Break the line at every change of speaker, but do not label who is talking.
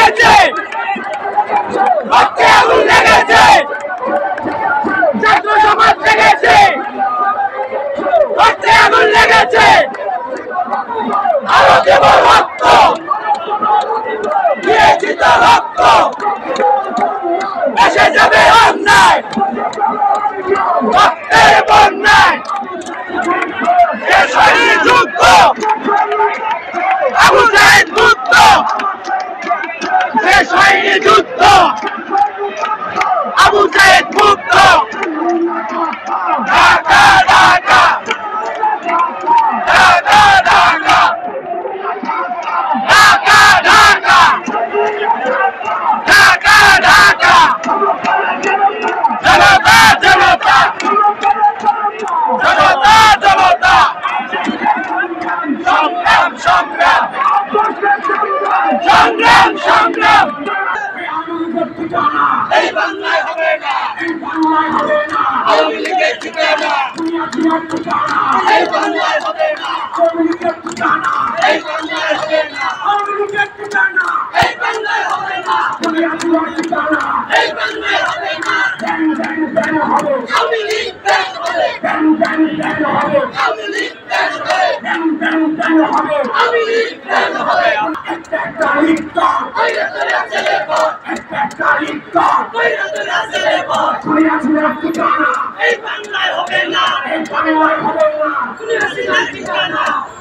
লেগেছে, রক্তে আগুন লেগেছে, ছাত্র সমাজ লেগেছে, রক্তে আগুন লেগেছে, আরো দেব রক্ত, দিয়েছি তো রক্ত, এসে যাবে অন্যায়, রক্তের বন্যায়, শেষ হয়নি যুদ্ধ, আবু সাইদ মুক্ত, শেষ হয়নি যুদ্ধ, আবু সাইদ মুক্ত, ঢাকা ঢাকা ঢাকা ঢাকা ঢাকা ঢাকা ঢাকা ঢাকা জনতা জনতা জনতা জনতা সংগ্রাম সংগ্রাম সংগ্রাম সংগ্রাম এই বাংলায় হবে না, আওয়ামী লীগের ঠিকানা এই বাংলায় হবে না, এই বাংলায় হবে না, এই বাংলায় হবে না, এই বাংলায় হবে না, আওয়ামী লীগ ব্যান হবে, আওয়ামী লীগ ব্যান হবে, আওয়ামী লীগ ব্যান হবে, একটা লিপ্তা কইরা তোরা ছেলে পর, একটা লিপ্তা কইরা তোরা ছেলে পর, কইরা তোরা ঠিকানা এই বাংলায় হবে না, এই বাংলায় হবে না, কুলিয়াছিলার ঠিকানা।